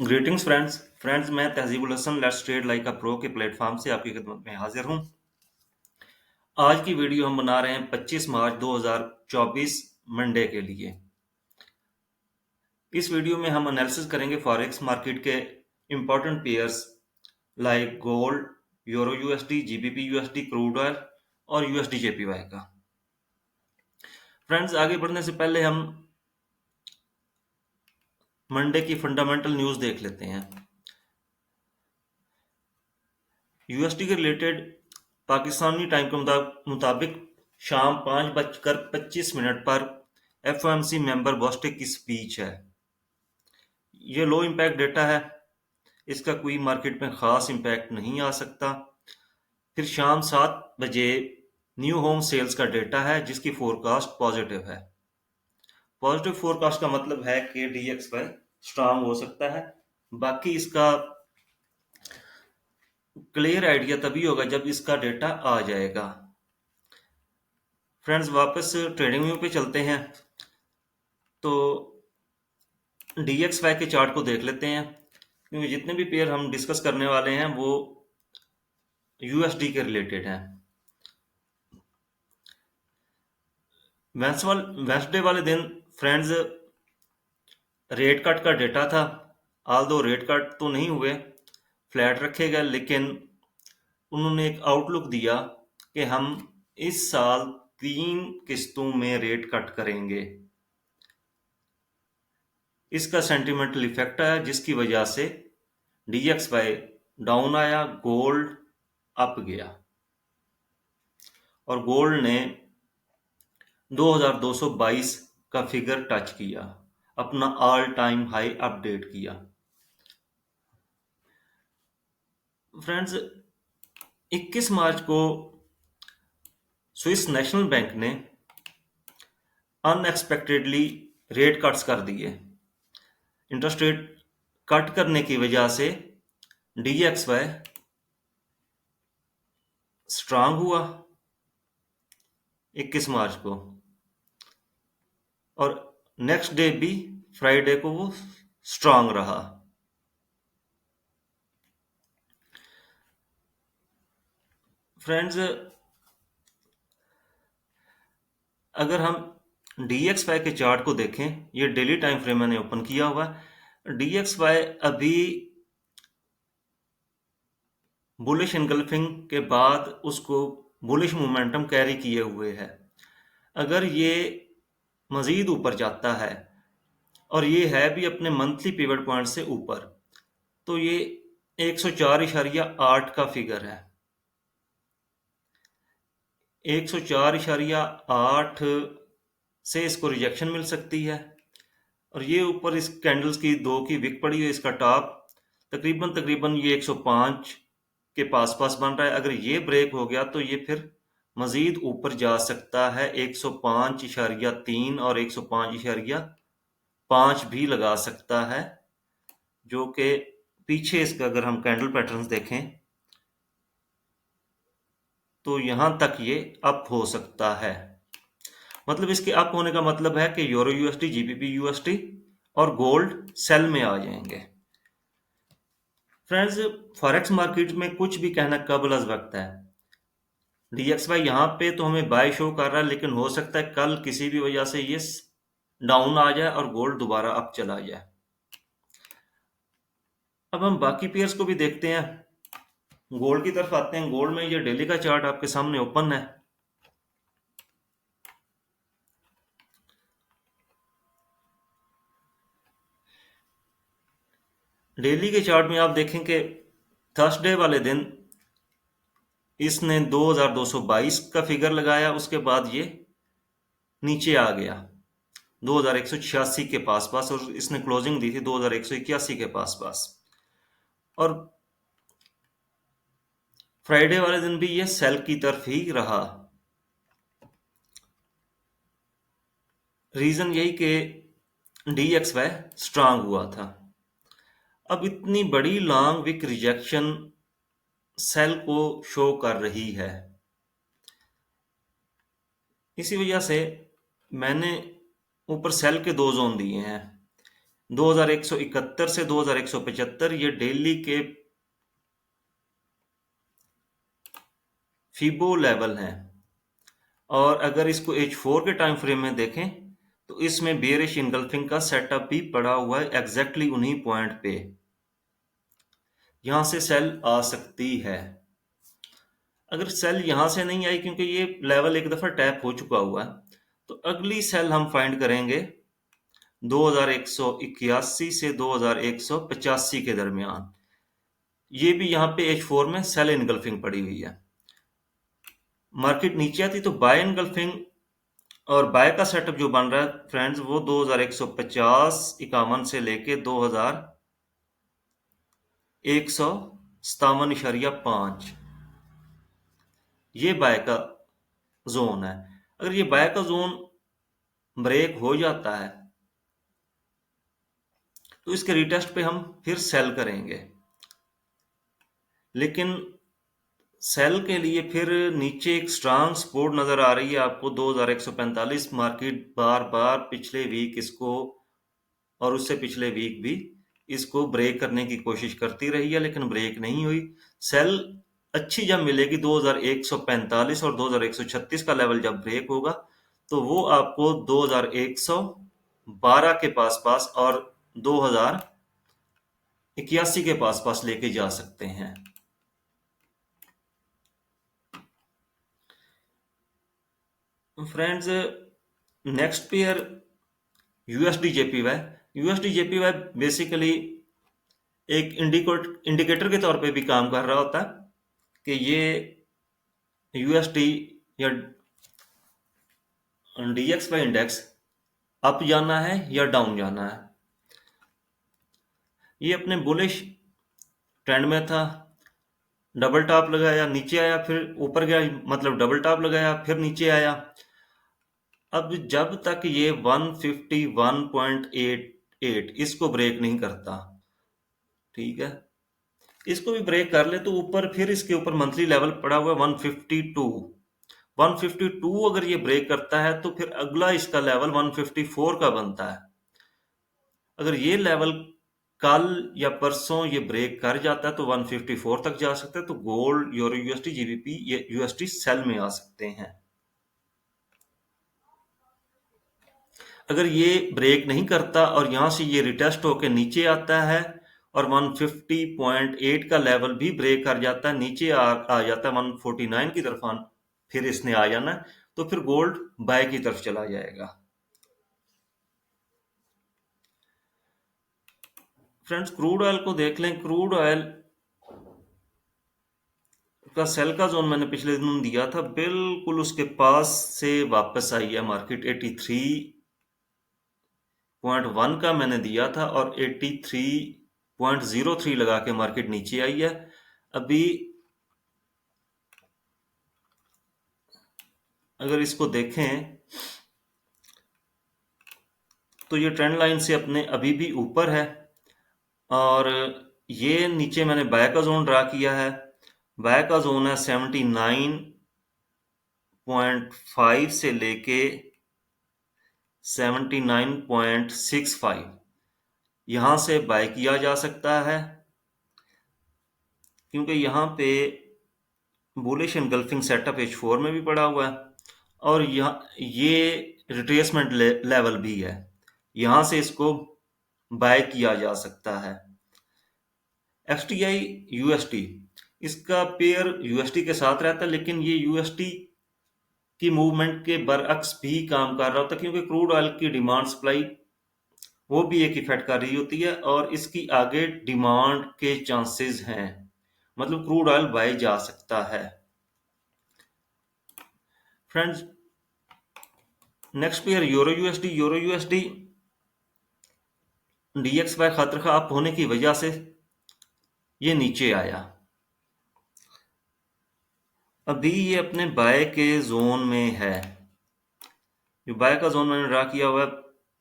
Greetings friends मैं Tahzibul Hasan let's trade like a pro के platform से आपकी खिदमत में हाजिर हूं। आज की वीडियो हम बना रहे हैं 25 मार्च 2024 मंडे के लिए। इस वीडियो में हम एनालिसिस करेंगे फॉरेक्स मार्केट के important pairs like gold, euro USD, GBP USD, crude oil और यूएसडी जेपीवाई का। फ्रेंड्स आगे बढ़ने से पहले हम मंडे की फंडामेंटल न्यूज़ देख लेते हैं। यूएसडी के रिलेटेड पाकिस्तानी टाइम के मुताबिक शाम 5:25 पर एफओएमसी मेंबर बोस्टेक की स्पीच है। ये लो इम्पैक्ट डेटा है, इसका कोई मार्केट में ख़ास इम्पैक्ट नहीं आ सकता। फिर शाम 7 बजे न्यू होम सेल्स का डेटा है जिसकी फोरकास्ट पॉजिटिव है। पॉजिटिव फोरकास्ट का मतलब है कि डीएक्सवाई स्ट्रांग हो सकता है। बाकी इसका क्लियर आइडिया तभी होगा जब इसका डेटा आ जाएगा। फ्रेंड्स वापस ट्रेडिंग व्यू पे चलते हैं तो डीएक्सवाई के चार्ट को देख लेते हैं, क्योंकि जितने भी पेयर हम डिस्कस करने वाले हैं वो यूएसडी के रिलेटेड हैं। वेंसडे वाले दिन फ्रेंड्स रेट कट का डेटा था। ऑल दो रेट कट तो नहीं हुए, फ्लैट रखे गए, लेकिन उन्होंने एक आउटलुक दिया कि हम इस साल 3 किस्तों में रेट कट करेंगे। इसका सेंटिमेंटल इफेक्ट आया जिसकी वजह से डीएक्सवाई डाउन आया, गोल्ड अप गया और गोल्ड ने 2222 का फिगर टच किया, अपना ऑल टाइम हाई अपडेट किया। फ्रेंड्स 21 मार्च को स्विस नेशनल बैंक ने अनएक्सपेक्टेडली रेट कट्स कर दिए। इंटरेस्ट रेट कट करने की वजह से डीएक्सवाई स्ट्रांग हुआ 21 मार्च को, और नेक्स्ट डे भी फ्राइडे को वो स्ट्रांग रहा। फ्रेंड्स अगर हम डीएक्सवाई के चार्ट को देखें, ये डेली टाइम फ्रेम मैंने ओपन किया हुआ है। डीएक्सवाई अभी बुलिश इनगल्फिंग के बाद उसको बुलिश मोमेंटम कैरी किए हुए है। अगर ये मजीद ऊपर जाता है और ये है भी अपने मंथली पिवट पॉइंट से ऊपर, तो ये 104.8 का फिगर है। 104.8 से इसको रिजेक्शन मिल सकती है, और ये ऊपर इस कैंडल्स की दो की विक पड़ी है। इसका टॉप तकरीबन ये 105 के पास बन रहा है। अगर ये ब्रेक हो गया तो ये फिर मजीद ऊपर जा सकता है, 105.3 और 105.5 भी लगा सकता है, जो कि पीछे इसका अगर हम कैंडल पैटर्न्स देखें तो यहां तक ये अप हो सकता है। मतलब इसके अप होने का मतलब है कि यूरो यूएसडी, जीबीपी यूएसडी और गोल्ड सेल में आ जाएंगे। फ्रेंड्स फॉरेक्स मार्केट में कुछ भी कहना कबल अज वक्त है। डीएक्सवाई यहाँ पे तो हमें बाय शो कर रहा है, लेकिन हो सकता है कल किसी भी वजह से ये डाउन आ जाए और गोल्ड दोबारा अप चला जाए। अब हम बाकी पेयर्स को भी देखते हैं। गोल्ड की तरफ आते हैं। गोल्ड में ये डेली का चार्ट आपके सामने ओपन है। डेली के चार्ट में आप देखें कि थर्सडे वाले दिन इसने 2222 का फिगर लगाया, उसके बाद ये नीचे आ गया 2186 के पास, और इसने क्लोजिंग दी थी 2181 के पास। और फ्राइडे वाले दिन भी ये सेल की तरफ ही रहा। रीजन यही कि डीएक्सवाई स्ट्रांग हुआ था। अब इतनी बड़ी लॉन्ग विक रिजेक्शन सेल को शो कर रही है, इसी वजह से मैंने ऊपर सेल के दो जोन दिए हैं। 2171 से 2175 ये डेली के फिबो लेवल हैं। और अगर इसको H4 के टाइम फ्रेम में देखें तो इसमें बेयरिश इनगल्फिंग का सेटअप भी पड़ा हुआ है एग्जैक्टली उन्हीं पॉइंट पे। यहां से सेल आ सकती है। अगर सेल यहां से नहीं आई क्योंकि ये लेवल एक दफा टैप हो चुका हुआ है, तो अगली सेल हम फाइंड करेंगे 2181 से 2185 के दरमियान। ये भी यहाँ पे H4 में सेल इनगल्फिंग पड़ी हुई है। मार्केट नीचे आती तो बाय इनगल्फिंग और बाय का सेटअप जो बन रहा है फ्रेंड्स वो 2150-51 से लेके 2157.5 ये बाय का जोन है। अगर ये बाय का जोन ब्रेक हो जाता है तो इसके रिटेस्ट पे हम फिर सेल करेंगे, लेकिन सेल के लिए फिर नीचे एक स्ट्रांग सपोर्ट नजर आ रही है आपको 2145। मार्केट बार बार पिछले वीक इसको और उससे पिछले वीक भी इसको ब्रेक करने की कोशिश करती रही है, लेकिन ब्रेक नहीं हुई। सेल अच्छी जब मिलेगी 2145 और 2136 का लेवल जब ब्रेक होगा तो वो आपको 2112 के पास पास और 2081 के पास पास लेके जा सकते हैं। Friends, next pair USD JPY. USD JPY basically एक इंडिकेटर के तौर पे भी काम कर रहा होता है कि ये यूएसडी या डीएक्सवाई इंडेक्स अप जाना है या डाउन जाना है। ये अपने बुलिश ट्रेंड में था, डबल टॉप लगाया, नीचे आया, फिर ऊपर गया, मतलब डबल टॉप लगाया, फिर नीचे आया। अब जब तक ये 151.88 इसको ब्रेक नहीं करता, ठीक है, इसको भी ब्रेक कर ले तो ऊपर फिर इसके ऊपर मंथली लेवल पड़ा हुआ है 152। 152 अगर ये ब्रेक करता है तो फिर अगला इसका लेवल 154 का बनता है। अगर ये लेवल कल या परसों ये ब्रेक कर जाता है तो 154 तक जा सकता है, तो गोल्ड, यूरो यूएसडी, जीबीपी, ये यूएसडी सेल में आ सकते हैं। अगर ये ब्रेक नहीं करता और यहां से ये रिटेस्ट होकर नीचे आता है और 150.8 का लेवल भी ब्रेक कर जाता है, नीचे आ जाता है 149 की तरफ, फिर इसने आ जाना है, तो फिर गोल्ड बाय की तरफ चला जाएगा। फ्रेंड्स, क्रूड ऑयल को देख लें। क्रूड ऑयल का सेल का जोन मैंने पिछले दिन दिया था, बिल्कुल उसके पास से वापस आई है मार्केट। 83.1 का मैंने दिया था और 83.03 लगा के मार्केट नीचे आई है। अभी अगर इसको देखें तो ये ट्रेंड लाइन से अपने अभी भी ऊपर है और ये नीचे मैंने बाय का जोन ड्रा किया है। बाय का जोन है 79.5 से लेके 79.65। यहां से बाय किया जा सकता है क्योंकि यहां पे बुलिश एनगल्फिंग सेटअप H4 में भी पड़ा हुआ है और ये रिट्रेसमेंट लेवल भी है, यहां से इसको बाय किया जा सकता है। XTI USD, इसका पेयर USD के साथ रहता है, लेकिन ये USD की मूवमेंट के बरअक्स भी काम कर रहा होता है क्योंकि क्रूड ऑयल की डिमांड सप्लाई वो भी एक इफेक्ट कर रही होती है और इसकी आगे डिमांड के चांसेस हैं, मतलब क्रूड ऑयल बाय जा सकता है। Friends, next pair euro USD. Euro USD DXY खतरा खा अप होने की वजह से ये नीचे आया। अभी ये अपने बाय के जोन में है। जो बाय का जोन मैंने ड्रा किया हुआ है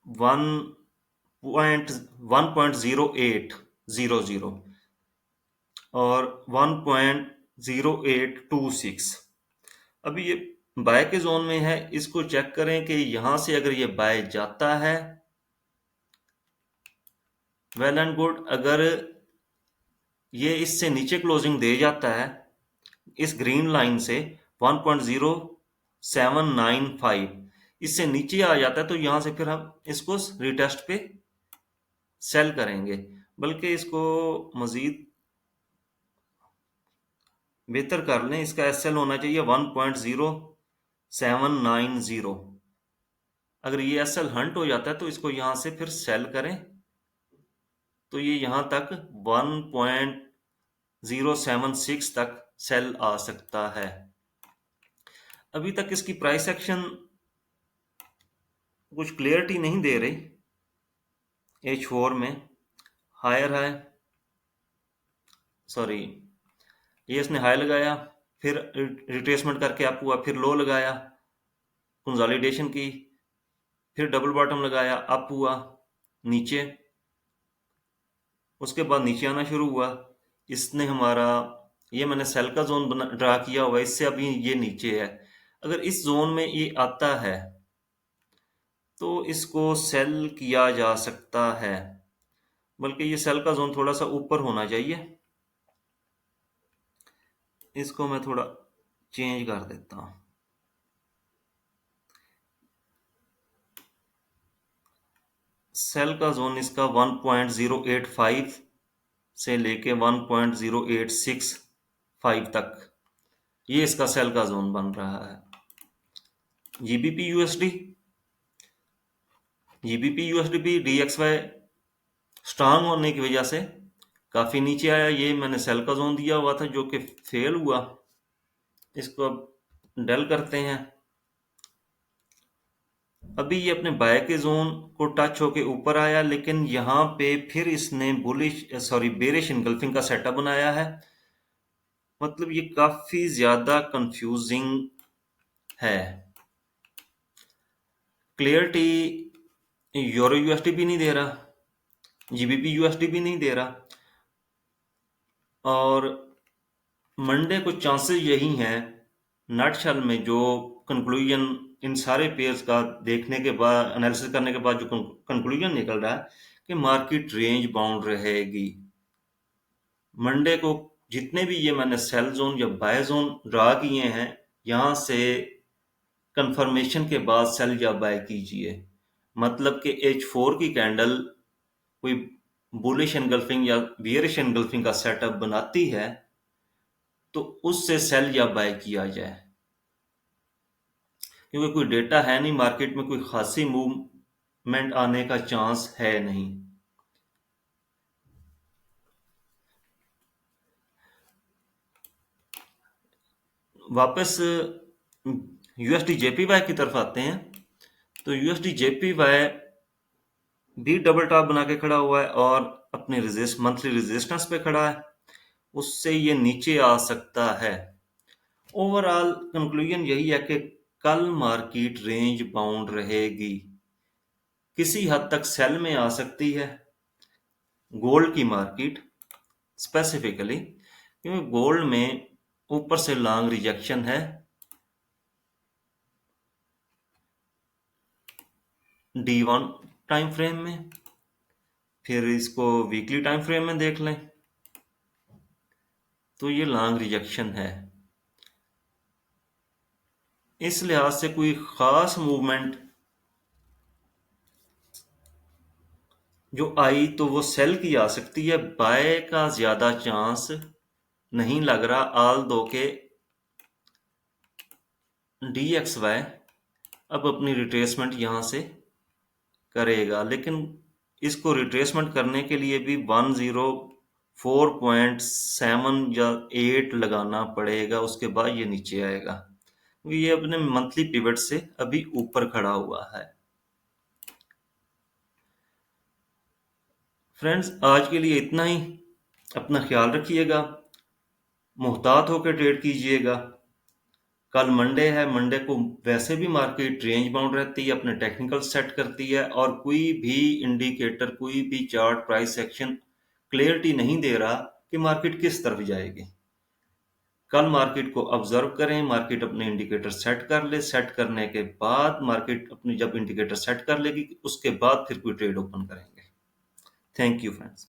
1.0800 और 1.0826। अभी ये बाय के जोन में है। इसको चेक करें कि यहां से अगर ये बाय जाता है वेल एंड गुड। अगर ये इससे नीचे क्लोजिंग दे जाता है इस ग्रीन लाइन से 1.0795, इससे नीचे आ जाता है, तो यहां से फिर हम इसको रिटेस्ट पे सेल करेंगे। बल्कि इसको मजीद बेहतर कर लें, इसका एसएल होना चाहिए 1.0790। अगर ये एसएल हंट हो जाता है तो इसको यहां से फिर सेल करें, तो ये यहां तक 1.076 तक सेल आ सकता है। अभी तक इसकी प्राइस एक्शन कुछ क्लियरिटी नहीं दे रही। H4 में हायर है, सॉरी, ये इसने हाई लगाया, फिर रिट्रेसमेंट करके अप हुआ, फिर लो लगाया, कंसोलिडेशन की, फिर डबल बॉटम लगाया, अप हुआ, नीचे, उसके बाद नीचे आना शुरू हुआ। इसने हमारा, ये मैंने सेल का जोन बना ड्रा किया हुआ है, इससे अभी ये नीचे है। अगर इस जोन में ये आता है तो इसको सेल किया जा सकता है, बल्कि ये सेल का जोन थोड़ा सा ऊपर होना चाहिए। इसको मैं थोड़ा चेंज कर देता हूं। सेल का जोन इसका 1.085 से लेके 1.0865 तक, ये इसका सेल का जोन बन रहा है। जीबीपी यूएसडी, जीबीपी यूएसडी भी DXY स्ट्रांग होने की वजह से काफी नीचे आया। ये मैंने सेल का जोन दिया हुआ था जो कि फेल हुआ। इसको अब डल करते हैं। अभी ये अपने बाय के जोन को टच होके ऊपर आया, लेकिन यहाँ पे फिर इसने बेरिश इनगल्फिंग का सेटअप बनाया है। मतलब ये काफी ज्यादा कंफ्यूजिंग है। क्लियरिटी यूरो यूएसडी भी नहीं दे रहा, जीबीपी यूएसडी भी नहीं दे रहा, और मंडे को चांसेस यही हैं नटशल में, जो कंक्लूजन इन सारे पेयर्स का देखने के बाद, एनालिसिस करने के बाद जो कंक्लूजन निकल रहा है कि मार्केट रेंज बाउंड रहेगी। मंडे को जितने भी ये मैंने सेल जोन या बाय जोन ड्रा किए हैं, यहां से कंफर्मेशन के बाद सेल या बाय कीजिए। मतलब कि H4 की कैंडल कोई बुलिश एनगल्फिंग या बियरिश एनगल्फिंग का सेटअप बनाती है तो उससे सेल या बाय किया जाए, क्योंकि कोई डेटा है नहीं मार्केट में, कोई खासी मूवमेंट आने का चांस है नहीं। वापस यूएसडी जेपीवाई की तरफ आते हैं। तो यूएसडी जेपीवाई भी डबल टॉप बना के खड़ा हुआ है और अपने मंथली रेजिस्टेंस पे खड़ा है, उससे ये नीचे आ सकता है। ओवरऑल कंक्लूजन यही है कि कल मार्केट रेंज बाउंड रहेगी, किसी हद तक सेल में आ सकती है गोल्ड की मार्केट स्पेसिफिकली, क्योंकि गोल्ड में ऊपर से लॉन्ग रिजेक्शन है। D1 टाइम फ्रेम में, फिर इसको वीकली टाइम फ्रेम में देख लें तो ये लॉन्ग रिजेक्शन है। इस लिहाज से कोई खास मूवमेंट जो आई तो वो सेल की आ सकती है, बाय का ज्यादा चांस नहीं लग रहा। आल दो के DXY अब अपनी रिट्रेसमेंट यहां से करेगा, लेकिन इसको रिट्रेसमेंट करने के लिए भी 104.7 या 8 लगाना पड़ेगा, उसके बाद ये नीचे आएगा, क्योंकि ये अपने मंथली पिवट से अभी ऊपर खड़ा हुआ है। फ्रेंड्स, आज के लिए इतना ही। अपना ख्याल रखिएगा, मुहतात होकर ट्रेड कीजिएगा। कल मंडे है, मंडे को वैसे भी मार्केट रेंज बाउंड रहती है, अपने टेक्निकल सेट करती है, और कोई भी इंडिकेटर, कोई भी चार्ट प्राइस एक्शन क्लियरिटी नहीं दे रहा कि मार्केट किस तरफ जाएगी। कल मार्केट को ऑब्जर्व करें, मार्केट अपने इंडिकेटर सेट कर ले, सेट करने के बाद मार्केट अपनी जब इंडिकेटर सेट कर लेगी उसके बाद फिर कोई ट्रेड ओपन करेंगे। Thank you friends.